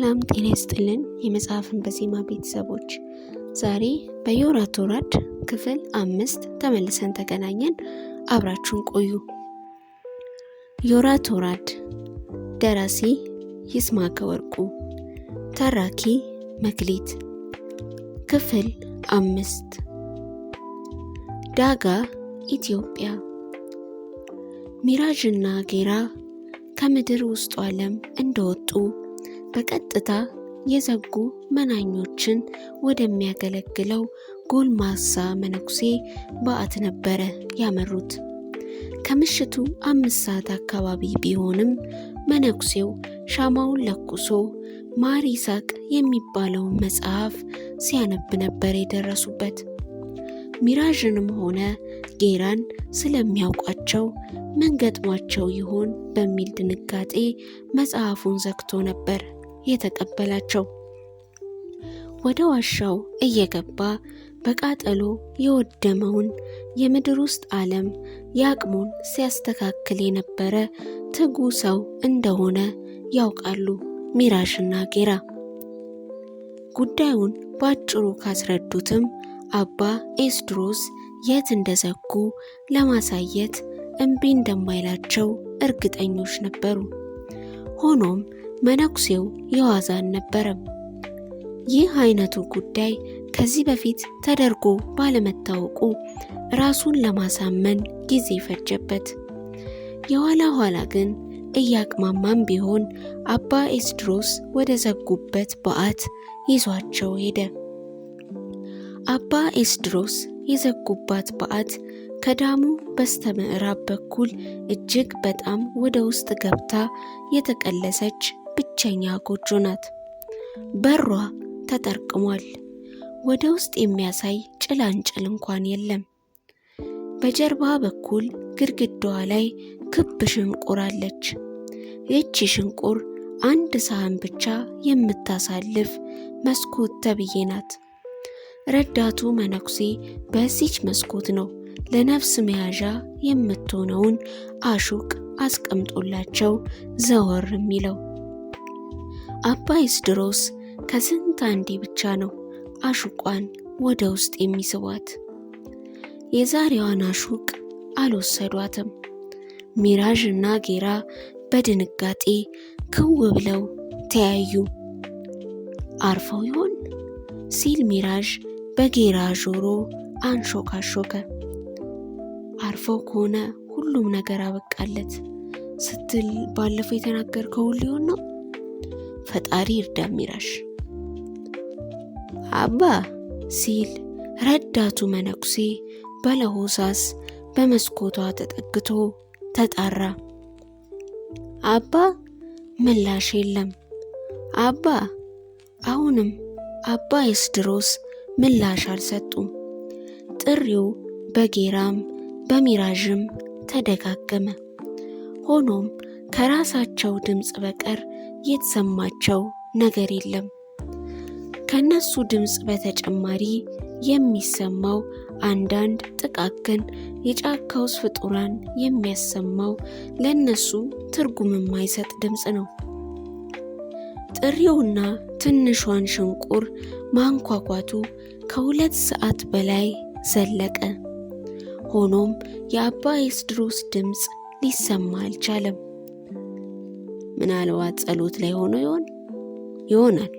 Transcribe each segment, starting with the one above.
ሰላም ጤና ይስጥልን የመጽሐፍን በዜማ ቤተሰቦች፣ ዛሬ በዮራ ቶራድ ክፍል 5 ተመልሰን ተገናኘን። አብራችሁን ቆዩ። ዮራ ቶራድ ደራሲ ይስማከ ወርቁ፣ ተራኪ መክሊት። ክፍል 5 ዳጋ ኢትዮጵያ። ሚራዥና ጌራ ከምድር ውስጡ ዓለም እንደወጡ በቀጥታ የዘጉ መናኞችን ወደሚያገለግለው ጎልማሳ መነኩሴ በዓት ነበረ ያመሩት። ከምሽቱ 5 ሰዓት አካባቢ ቢሆንም መነኩሴው ሻማውን ለኩሶ ማር ይስሐቅ የሚባለውን መጽሐፍ ሲያነብ ነበር የደረሱበት። ሚራዥንም ሆነ ጌራን ስለሚያውቋቸው ምን ገጥሟቸው ይሆን በሚል ድንጋጤ መጽሐፉን ዘግቶ ነበር የተቀበላቸው። ወደ ዋሻው እየገባ በቃጠሎ የወደመውን የምድር ውስጥ ዓለም የአቅሙን ሲያስተካክል የነበረ ትጉ ሰው እንደሆነ ያውቃሉ ሚራዥና ጌራ። ጉዳዩን ባጭሩ ካስረዱትም አባ ኤስድሮስ የት እንደዘጉ ለማሳየት እምቢ እንደማይላቸው እርግጠኞች ነበሩ። ሆኖም መነኩሴው የዋዛ አልነበረም። ይህ አይነቱ ጉዳይ ከዚህ በፊት ተደርጎ ባለመታወቁ ራሱን ለማሳመን ጊዜ ፈጀበት። የኋላ ኋላ ግን እያቅማማም ቢሆን አባ ኤስድሮስ ወደ ዘጉበት በዓት ይዟቸው ሄደ። አባ ኤስድሮስ የዘጉባት በዓት ከዳሙ በስተምዕራብ በኩል እጅግ በጣም ወደ ውስጥ ገብታ የተቀለሰች ብቸኛ ጎጆ ናት። በሯ ተጠርቅሟል። ወደ ውስጥ የሚያሳይ ጭላንጭል እንኳን የለም። በጀርባ በኩል ግድግዳዋ ላይ ክብ ሽንቁር አለች። ይህቺ ሽንቁር አንድ ሳህን ብቻ የምታሳልፍ መስኮት ተብዬ ናት። ረዳቱ መነኩሴ በዚች መስኮት ነው ለነፍስ መያዣ የምትሆነውን አሹቅ አስቀምጦላቸው ዘወር የሚለው። አባ ኤስድሮስ ከስንት አንዴ ብቻ ነው አሹቋን ወደ ውስጥ የሚስቧት። የዛሬዋን አሹቅ አልወሰዷትም። ሚራዥና ጌራ በድንጋጤ ክው ብለው ተያዩ። አርፈው ይሆን ሲል ሚራዥ በጌራ ጆሮ አንሾካሾከ። አርፈው ከሆነ ሁሉም ነገር አበቃለት ስትል ባለፈው የተናገርከው ሊሆን ነው። ፈጣሪ ይርዳ ሚራዥ። አባ ሲል ረዳቱ መነኩሴ በለሆሳስ በመስኮቷ ተጠግቶ ተጣራ። አባ ምላሽ የለም። አባ አሁንም አባ ኤስድሮስ ምላሽ አልሰጡም። ጥሪው በጌራም በሚራዥም ተደጋገመ። ሆኖም ከራሳቸው ድምፅ በቀር የተሰማቸው ነገር የለም። ከነሱ ድምፅ በተጨማሪ የሚሰማው አንዳንድ ጥቃቅን የጫካውስ ፍጡራን የሚያሰማው ለነሱ ትርጉም የማይሰጥ ድምፅ ነው። ጥሪውና ትንሿን ሽንቁር ማንኳኳቱ ከ2 ሰዓት በላይ ዘለቀ። ሆኖም የአባ ኤስድሮስ ድምፅ ሊሰማ አልቻለም። ምናልባት ጸሎት ላይ ሆኖ ይሆናል።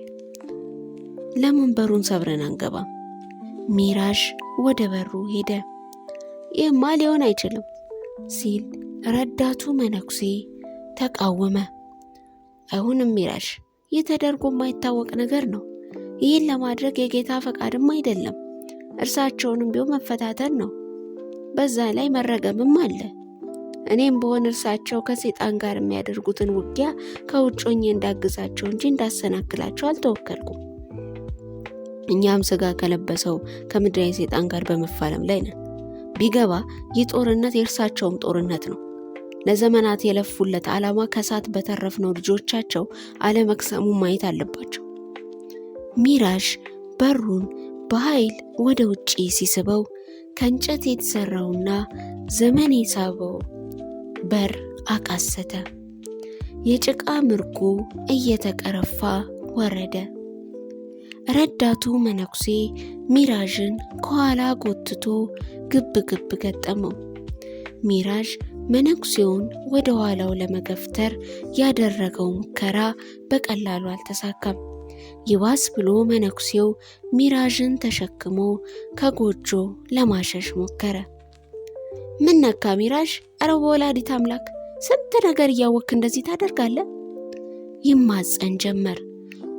ለምን በሩን ሰብረን አንገባም? ሚራዥ ወደ በሩ ሄደ። ይህማ ሊሆን አይችልም ሲል ረዳቱ መነኩሴ ተቃወመ። አይሆንም ሚራዥ፣ ይህ ተደርጎ የማይታወቅ ነገር ነው። ይህን ለማድረግ የጌታ ፈቃድም አይደለም። እርሳቸውንም ቢሆን መፈታተን ነው። በዛ ላይ መረገምም አለ። እኔም በሆን እርሳቸው ከሰይጣን ጋር የሚያደርጉትን ውጊያ ከውጭ ሆኜ እንዳግዛቸው እንጂ እንዳሰናክላቸው አልተወከልኩም። እኛም ስጋ ከለበሰው ከምድራዊ ሰይጣን ጋር በመፋለም ላይ ነን። ቢገባ ይህ ጦርነት የእርሳቸውም ጦርነት ነው። ለዘመናት የለፉለት ዓላማ ከሳት በተረፍነው ልጆቻቸው አለመክሰሙ ማየት አለባቸው። ሚራዥ በሩን በኃይል ወደ ውጪ ሲስበው ከእንጨት የተሰራውና ዘመን የሳበው በር አቃሰተ። የጭቃ ምርጉ እየተቀረፋ ወረደ። ረዳቱ መነኩሴ ሚራዥን ከኋላ ጎትቶ ግብ ግብ ገጠመው። ሚራዥ መነኩሴውን ወደ ኋላው ለመገፍተር ያደረገው ሙከራ በቀላሉ አልተሳካም። ይባስ ብሎ መነኩሴው ሚራዥን ተሸክሞ ከጎጆ ለማሸሽ ሞከረ። ምን ነካ ሚራዥ? ኧረ በወላዲተ አምላክ ስንት ነገር እያወክ እንደዚህ ታደርጋለህ? ይማጸን ጀመር።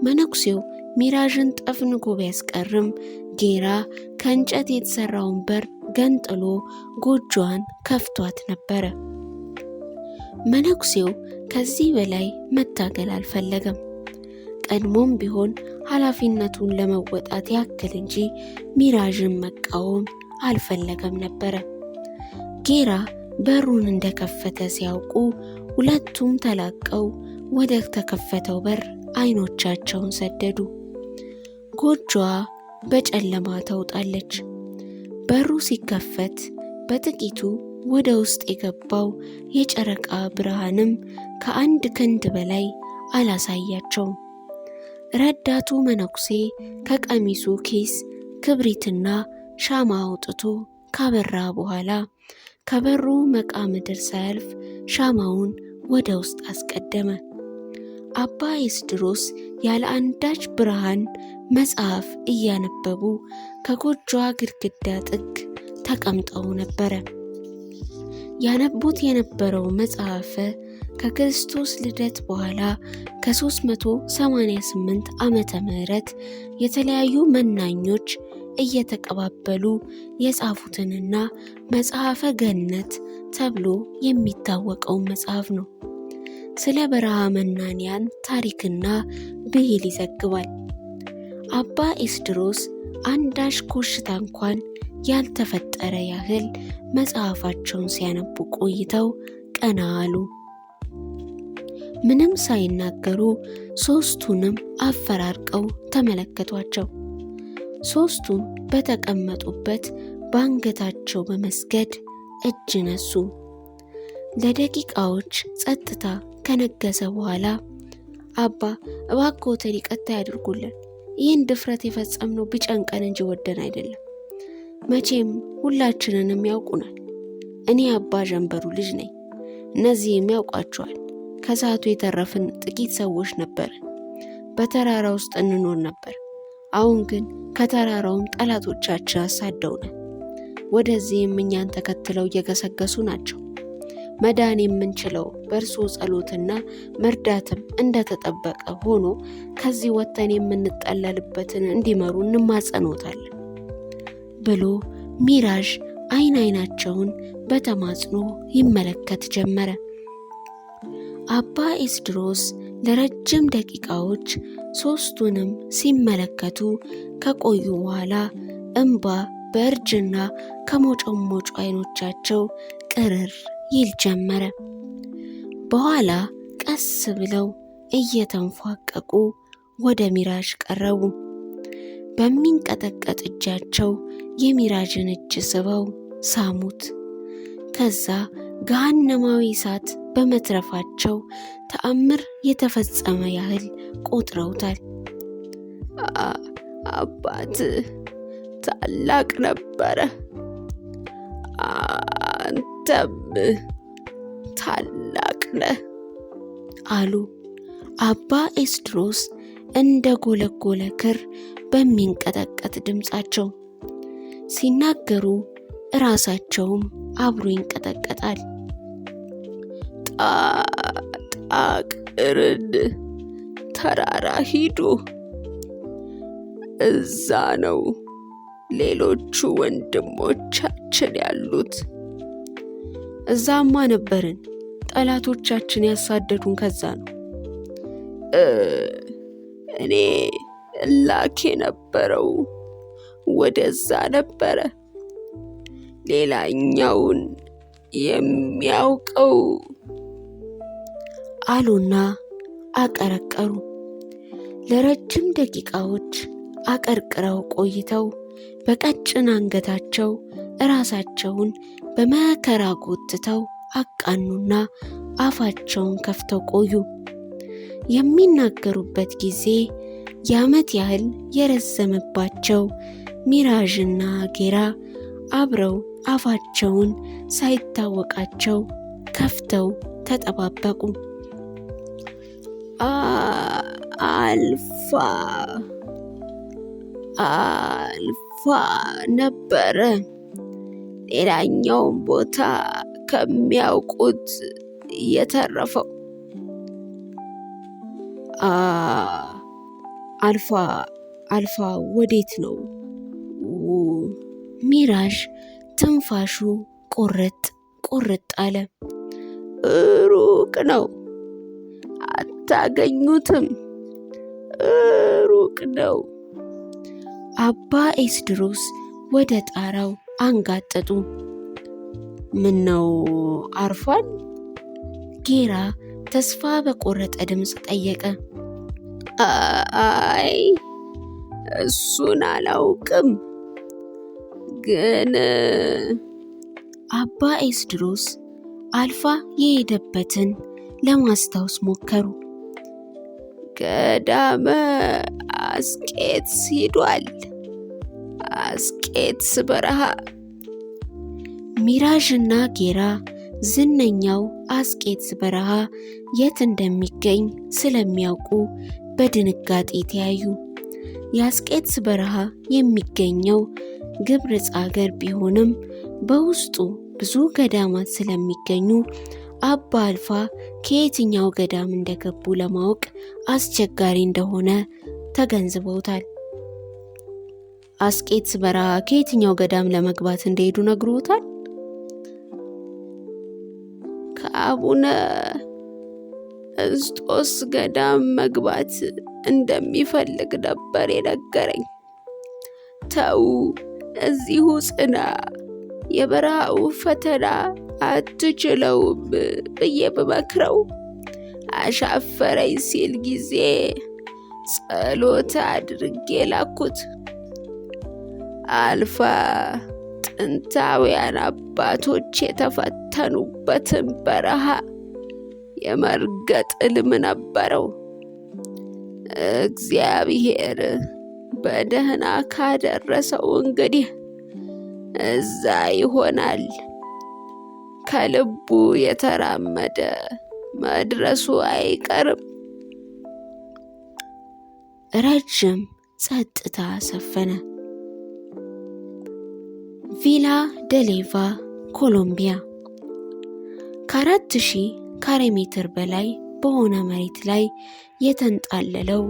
መነኩሴው ሚራዥን ጠፍንጎ ቢያስቀርም ጌራ ከእንጨት የተሰራውን በር ገንጥሎ ጎጆዋን ከፍቷት ነበረ። መነኩሴው ከዚህ በላይ መታገል አልፈለገም። ቀድሞም ቢሆን ኃላፊነቱን ለመወጣት ያክል እንጂ ሚራዥን መቃወም አልፈለገም ነበረ። ጌራ በሩን እንደከፈተ ሲያውቁ ሁለቱም ተላቀው ወደ ተከፈተው በር አይኖቻቸውን ሰደዱ። ጎጆዋ በጨለማ ተውጣለች። በሩ ሲከፈት በጥቂቱ ወደ ውስጥ የገባው የጨረቃ ብርሃንም ከአንድ ክንድ በላይ አላሳያቸውም። ረዳቱ መነኩሴ ከቀሚሱ ኪስ ክብሪትና ሻማ አውጥቶ ካበራ በኋላ ከበሩ መቃምድር ሳያልፍ ሻማውን ወደ ውስጥ አስቀደመ። አባ ኤስድሮስ ያለ አንዳች ብርሃን መጽሐፍ እያነበቡ ከጎጆዋ ግድግዳ ጥግ ተቀምጠው ነበረ። ያነቡት የነበረው መጽሐፈ ከክርስቶስ ልደት በኋላ ከ388 ዓመተ ምህረት የተለያዩ መናኞች እየተቀባበሉ የጻፉትንና መጽሐፈ ገነት ተብሎ የሚታወቀው መጽሐፍ ነው። ስለ በረሃ መናንያን ታሪክና ብሂል ይዘግባል። አባ ኤስድሮስ አንዳች ኮሽታ እንኳን ያልተፈጠረ ያህል መጽሐፋቸውን ሲያነቡ ቆይተው ቀና አሉ። ምንም ሳይናገሩ ሦስቱንም አፈራርቀው ተመለከቷቸው። ሦስቱም በተቀመጡበት በአንገታቸው በመስገድ እጅ ነሱ። ለደቂቃዎች ጸጥታ ከነገሰ በኋላ አባ እባክዎትን ይቅርታ ያድርጉልን፣ ይህን ድፍረት የፈጸምነው ቢጨንቀን እንጂ ወደን አይደለም። መቼም ሁላችንንም ያውቁናል። እኔ አባ ጀንበሩ ልጅ ነኝ። እነዚህም ያውቋቸዋል። ከሰዓቱ የተረፍን ጥቂት ሰዎች ነበር። በተራራ ውስጥ እንኖር ነበር። አሁን ግን ከተራራውም ጠላቶቻችን አሳደውናል። ወደዚህም እኛን ተከትለው እየገሰገሱ ናቸው። መዳን የምንችለው በእርሱ ጸሎትና መርዳትም እንደተጠበቀ ሆኖ ከዚህ ወጥተን የምንጠለልበትን እንዲመሩ እንማጸኖታለን ብሎ ሚራዥ አይናቸውን በተማጽኖ ይመለከት ጀመረ። አባ ኤስድሮስ ለረጅም ደቂቃዎች ሦስቱንም ሲመለከቱ ከቆዩ በኋላ እንባ በእርጅና ከሞጮሞጩ አይኖቻቸው ቅርር ይል ጀመረ። በኋላ ቀስ ብለው እየተንፏቀቁ ወደ ሚራዥ ቀረቡ። በሚንቀጠቀጥ እጃቸው የሚራዥን እጅ ስበው ሳሙት። ከዛ ገሃነማዊ እሳት በመትረፋቸው ተአምር የተፈጸመ ያህል ቆጥረውታል። አባት ታላቅ ነበረ፣ አንተም ታላቅ ነህ አሉ አባ ኤስድሮስ እንደ ጎለጎለ ክር በሚንቀጠቀጥ ድምፃቸው። ሲናገሩ ራሳቸውም አብሮ ይንቀጠቀጣል። ጣቅርድ ተራራ ሂዱ፣ እዛ ነው ሌሎቹ ወንድሞቻችን ያሉት። እዛማ ነበርን፣ ጠላቶቻችን ያሳደዱን ከዛ ነው። እኔ ላክ የነበረው ወደዛ ነበረ። ሌላኛውን የሚያውቀው አሉና አቀረቀሩ። ለረጅም ደቂቃዎች አቀርቅረው ቆይተው በቀጭን አንገታቸው ራሳቸውን በመከራ ጎትተው አቃኑና አፋቸውን ከፍተው ቆዩ። የሚናገሩበት ጊዜ የዓመት ያህል የረዘመባቸው ሚራዥና ጌራ አብረው አፋቸውን ሳይታወቃቸው ከፍተው ተጠባበቁ። አልፋ ነበረ። ሌላኛውን ቦታ ከሚያውቁት የተረፈው። አልፋ ወዴት ነው? ሚራዥ ትንፋሹ ቁርጥ አለ። ሩቅ ነው፣ አታገኙትም። ሩቅ ነው። አባ ኤስድሮስ ወደ ጣራው አንጋጠጡ። ምን ነው አርፏል? ጌራ ተስፋ በቆረጠ ድምፅ ጠየቀ። አይ እሱን አላውቅም፣ ግን አባ ኤስድሮስ አልፋ የሄደበትን ለማስታወስ ሞከሩ። ገዳመ አስቄጥስ ሂዷል። አስቄጥስ በረሃ። ሚራዥና ጌራ ዝነኛው አስቄጥስ በረሃ የት እንደሚገኝ ስለሚያውቁ በድንጋጤ ተያዩ። የአስቄጥስ በረሃ የሚገኘው ግብርጽ አገር ቢሆንም በውስጡ ብዙ ገዳማት ስለሚገኙ አባ አልፋ ከየትኛው ገዳም እንደገቡ ለማወቅ አስቸጋሪ እንደሆነ ተገንዝበውታል። አስቄጥስ በረሃ ከየትኛው ገዳም ለመግባት እንደሄዱ ነግሮታል? ከአቡነ እስጦስ ገዳም መግባት እንደሚፈልግ ነበር የነገረኝ። ተው፣ እዚሁ ጽና፣ የበረሃው ፈተና አትችለውም ብዬ ብመክረው አሻፈረኝ ሲል ጊዜ ጸሎት አድርጌ ላኩት። አልፋ ጥንታውያን አባቶች የተፈተኑበትን በረሃ የመርገጥ ሕልም ነበረው። እግዚአብሔር በደህና ካደረሰው እንግዲህ እዛ ይሆናል። ከልቡ የተራመደ መድረሱ አይቀርም። ረጅም ጸጥታ ሰፈነ። ቪላ ደሌቫ ኮሎምቢያ። ከ4000 ካሬ ሜትር በላይ በሆነ መሬት ላይ የተንጣለለው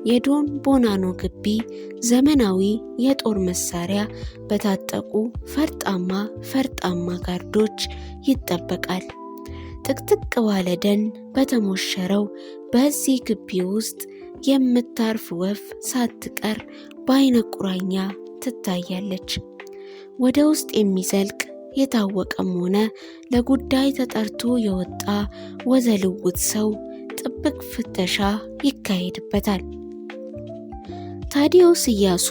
የዶን ቦናኖ ግቢ ዘመናዊ የጦር መሳሪያ በታጠቁ ፈርጣማ ጋርዶች ይጠበቃል። ጥቅጥቅ ባለ ደን በተሞሸረው በዚህ ግቢ ውስጥ የምታርፍ ወፍ ሳትቀር በአይነ ቁራኛ ትታያለች። ወደ ውስጥ የሚዘልቅ የታወቀም ሆነ ለጉዳይ ተጠርቶ የወጣ ወዘልውጥ ሰው ጥብቅ ፍተሻ ይካሄድበታል። ታዲዮስ ኢያሱ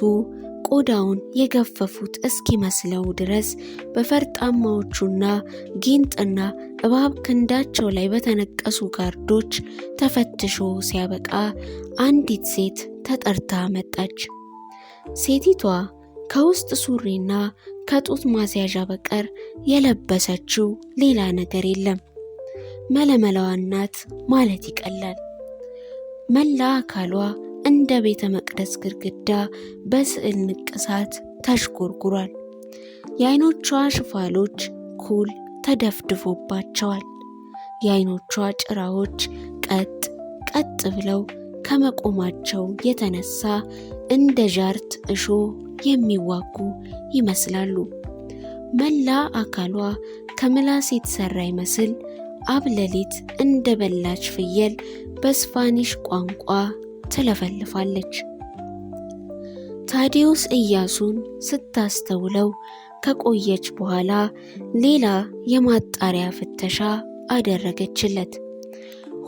ቆዳውን የገፈፉት እስኪመስለው ድረስ በፈርጣማዎቹና ጊንጥና እባብ ክንዳቸው ላይ በተነቀሱ ጋርዶች ተፈትሾ ሲያበቃ አንዲት ሴት ተጠርታ መጣች። ሴቲቷ ከውስጥ ሱሪና ከጡት ማስያዣ በቀር የለበሰችው ሌላ ነገር የለም። መለመላዋ ናት ማለት ይቀላል። መላ አካሏ እንደ ቤተ መቅደስ ግድግዳ በስዕል ንቅሳት ተሽጎርጉሯል። የዓይኖቿ ሽፋሎች ኩል ተደፍድፎባቸዋል። የዓይኖቿ ጭራዎች ቀጥ ብለው ከመቆማቸው የተነሳ እንደ ዣርት እሾህ የሚዋጉ ይመስላሉ። መላ አካሏ ከምላስ የተሰራ ይመስል አብለሊት እንደ በላች ፍየል በስፓኒሽ ቋንቋ ትለፈልፋለች። ታዲዮስ ኢያሱን ስታስተውለው ከቆየች በኋላ ሌላ የማጣሪያ ፍተሻ አደረገችለት።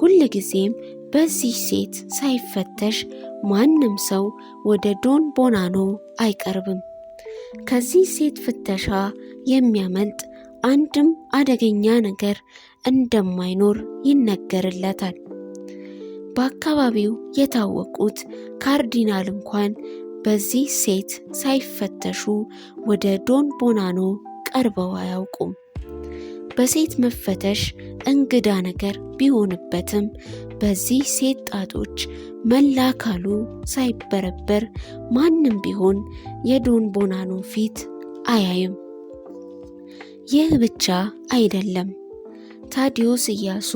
ሁልጊዜም በዚህ ሴት ሳይፈተሽ ማንም ሰው ወደ ዶን ቦናኖ አይቀርብም። ከዚህ ሴት ፍተሻ የሚያመልጥ አንድም አደገኛ ነገር እንደማይኖር ይነገርለታል። በአካባቢው የታወቁት ካርዲናል እንኳን በዚህ ሴት ሳይፈተሹ ወደ ዶን ቦናኖ ቀርበው አያውቁም። በሴት መፈተሽ እንግዳ ነገር ቢሆንበትም በዚህ ሴት ጣቶች መላ አካሉ ሳይበረበር ማንም ቢሆን የዶን ቦናኖን ፊት አያይም። ይህ ብቻ አይደለም። ታዲዮስ ኢያሱ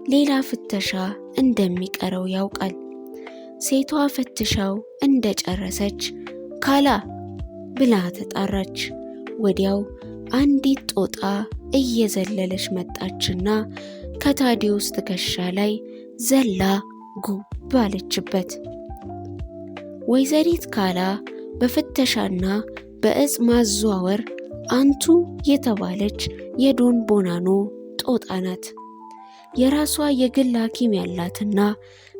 ሌላ ፍተሻ እንደሚቀረው ያውቃል። ሴቷ ፈትሻው እንደጨረሰች ካላ ብላ ተጣራች። ወዲያው አንዲት ጦጣ እየዘለለች መጣችና ከታዲዮስ ትከሻ ላይ ዘላ ጉብ አለችበት። ወይዘሪት ካላ በፍተሻና በእጽ ማዘዋወር አንቱ የተባለች የዶን ቦናኖ ጦጣ ናት። የራሷ የግል ሐኪም ያላትና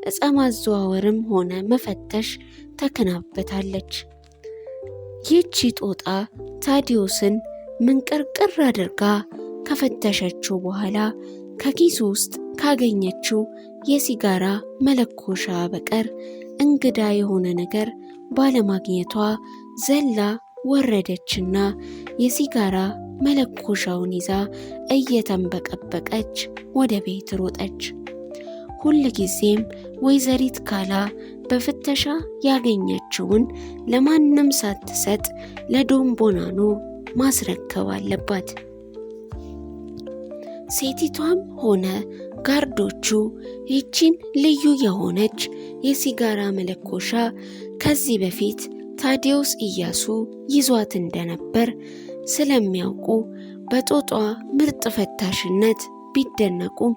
እጽ ማዘዋወርም ሆነ መፈተሽ ተከናበታለች። ይህቺ ጦጣ ታዲዮስን ምንቅርቅር አድርጋ ከፈተሸችው በኋላ ከኪሱ ውስጥ ካገኘችው የሲጋራ መለኮሻ በቀር እንግዳ የሆነ ነገር ባለማግኘቷ ዘላ ወረደችና የሲጋራ መለኮሻውን ይዛ እየተንበቀበቀች ወደ ቤት ሮጠች። ሁል ጊዜም ወይዘሪት ካላ በፍተሻ ያገኘችውን ለማንም ሳትሰጥ ለዶን ቦናኖ ማስረከብ አለባት። ሴቲቷም ሆነ ጋርዶቹ ይቺን ልዩ የሆነች የሲጋራ መለኮሻ ከዚህ በፊት ታዲዮስ ኢያሱ ይዟት እንደነበር ስለሚያውቁ በጦጧ ምርጥ ፈታሽነት ቢደነቁም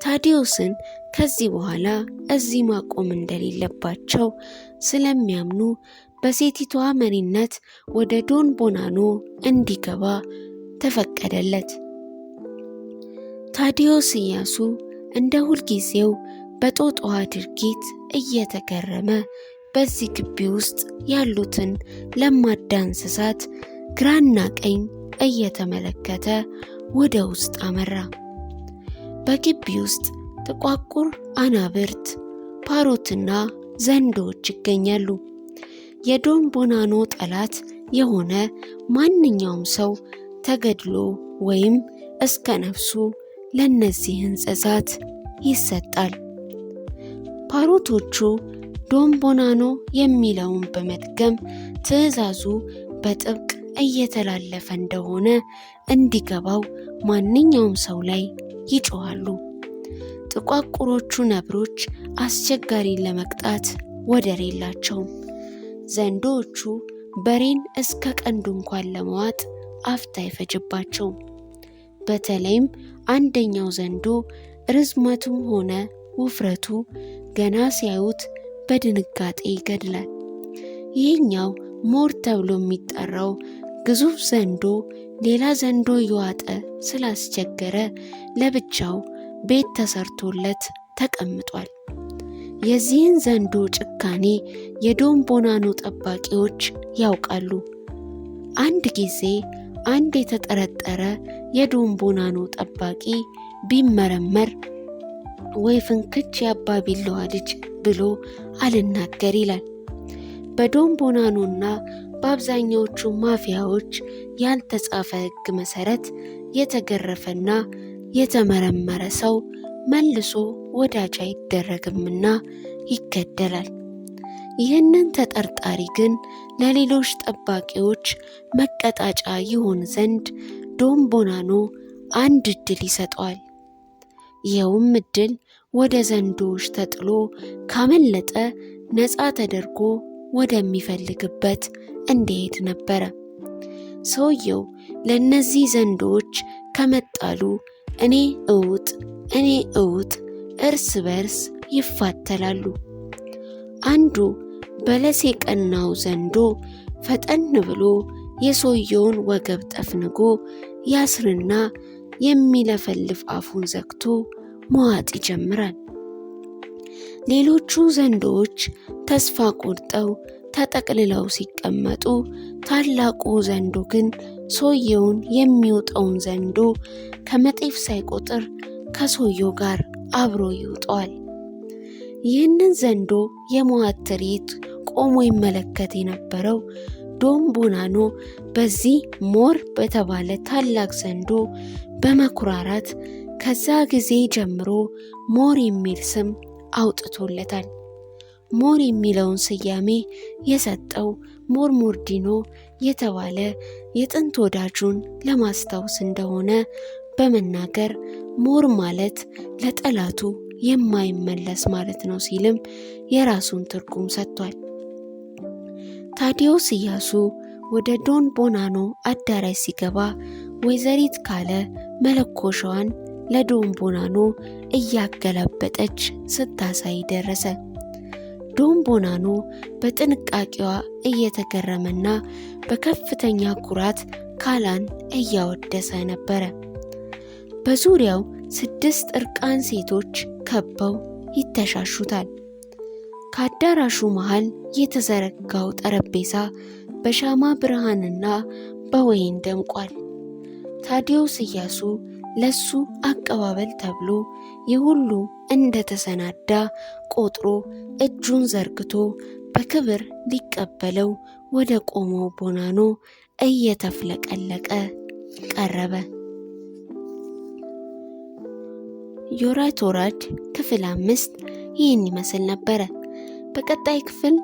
ታዲዮስን ከዚህ በኋላ እዚህ ማቆም እንደሌለባቸው ስለሚያምኑ በሴቲቷ መሪነት ወደ ዶን ቦናኖ እንዲገባ ተፈቀደለት። ታዲዮስ ኢያሱ እንደ ሁልጊዜው በጦጣዋ ድርጊት እየተገረመ በዚህ ግቢ ውስጥ ያሉትን ለማዳ እንስሳት ግራና ቀኝ እየተመለከተ ወደ ውስጥ አመራ። በግቢ ውስጥ ጥቋቁር አናብርት፣ ፓሮትና ዘንዶች ይገኛሉ። የዶን ቦናኖ ጠላት የሆነ ማንኛውም ሰው ተገድሎ ወይም እስከ ነፍሱ ለነዚህ እንስሳት ይሰጣል። ፓሮቶቹ ዶን ቦናኖ የሚለውን በመድገም ትዕዛዙ በጥብቅ እየተላለፈ እንደሆነ እንዲገባው ማንኛውም ሰው ላይ ይጮሃሉ። ጥቋቁሮቹ ነብሮች አስቸጋሪን ለመቅጣት ወደር የላቸውም። ዘንዶቹ በሬን እስከ ቀንዱ እንኳን ለመዋጥ አፍታ አይፈጅባቸውም። በተለይም አንደኛው ዘንዶ ርዝመቱም ሆነ ውፍረቱ ገና ሲያዩት በድንጋጤ ይገድላል። ይህኛው ሞር ተብሎ የሚጠራው ግዙፍ ዘንዶ ሌላ ዘንዶ እየዋጠ ስላስቸገረ ለብቻው ቤት ተሰርቶለት ተቀምጧል። የዚህን ዘንዶ ጭካኔ የዶን ቦናኖ ጠባቂዎች ያውቃሉ። አንድ ጊዜ አንድ የተጠረጠረ የዶን ቦናኖ ጠባቂ ቢመረመር ወይ ፍንክች የአባቢለዋ ልጅ ብሎ አልናገር ይላል። በዶን ቦናኖና በአብዛኛዎቹ ማፊያዎች ያልተጻፈ ሕግ መሰረት የተገረፈና የተመረመረ ሰው መልሶ ወዳጅ አይደረግምና ይገደላል። ይህንን ተጠርጣሪ ግን ለሌሎች ጠባቂዎች መቀጣጫ ይሆን ዘንድ ዶን ቦናኖ አንድ እድል ይሰጠዋል። ይኸውም እድል ወደ ዘንዶዎች ተጥሎ ካመለጠ ነፃ ተደርጎ ወደሚፈልግበት እንዲሄድ ነበረ። ሰውየው ለነዚህ ዘንዶዎች ከመጣሉ እኔ እውጥ እርስ በርስ ይፋተላሉ። አንዱ በለስ የቀናው ዘንዶ ፈጠን ብሎ የሰውየውን ወገብ ጠፍንጎ ያስርና የሚለፈልፍ አፉን ዘግቶ መዋጥ ይጀምራል። ሌሎቹ ዘንዶዎች ተስፋ ቆርጠው ተጠቅልለው ሲቀመጡ፣ ታላቁ ዘንዶ ግን ሰውየውን የሚውጠውን ዘንዶ ከመጤፍ ሳይቆጥር ከሰውየው ጋር አብሮ ይውጠዋል። ይህንን ዘንዶ የመዋት ትርኢት ቆሞ ይመለከት የነበረው ዶን ቦናኖ በዚህ ሞር በተባለ ታላቅ ዘንዶ በመኩራራት ከዛ ጊዜ ጀምሮ ሞር የሚል ስም አውጥቶለታል። ሞር የሚለውን ስያሜ የሰጠው ሞርሞርዲኖ የተባለ የጥንት ወዳጁን ለማስታወስ እንደሆነ በመናገር ሞር ማለት ለጠላቱ የማይመለስ ማለት ነው ሲልም የራሱን ትርጉም ሰጥቷል። ታዲዮስ ኢያሱ ወደ ዶን ቦናኖ አዳራሽ ሲገባ ወይዘሪት ካለ መለኮሻዋን ለዶን ቦናኖ እያገላበጠች ስታሳይ ደረሰ። ዶን ቦናኖ በጥንቃቄዋ እየተገረመና በከፍተኛ ኩራት ካላን እያወደሰ ነበረ። በዙሪያው 6 እርቃን ሴቶች ከበው ይተሻሹታል። ከአዳራሹ መሃል የተዘረጋው ጠረጴዛ በሻማ ብርሃንና በወይን ደምቋል። ታዲዮስ ኢያሱ ለሱ አቀባበል ተብሎ የሁሉ እንደተሰናዳ ቆጥሮ እጁን ዘርግቶ በክብር ሊቀበለው ወደ ቆመው ቦናኖ እየተፍለቀለቀ ቀረበ። ዮራት ወራድ ክፍል 5 ይህን ይመስል ነበረ። በቀጣይ ክፍል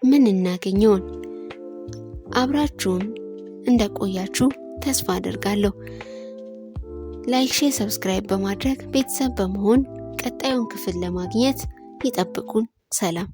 ምን እናገኘውን? አብራችሁን እንደቆያችሁ ተስፋ አደርጋለሁ። ላይክ፣ ሼር፣ ሰብስክራይብ በማድረግ ቤተሰብ በመሆን ቀጣዩን ክፍል ለማግኘት ይጠብቁን። ሰላም።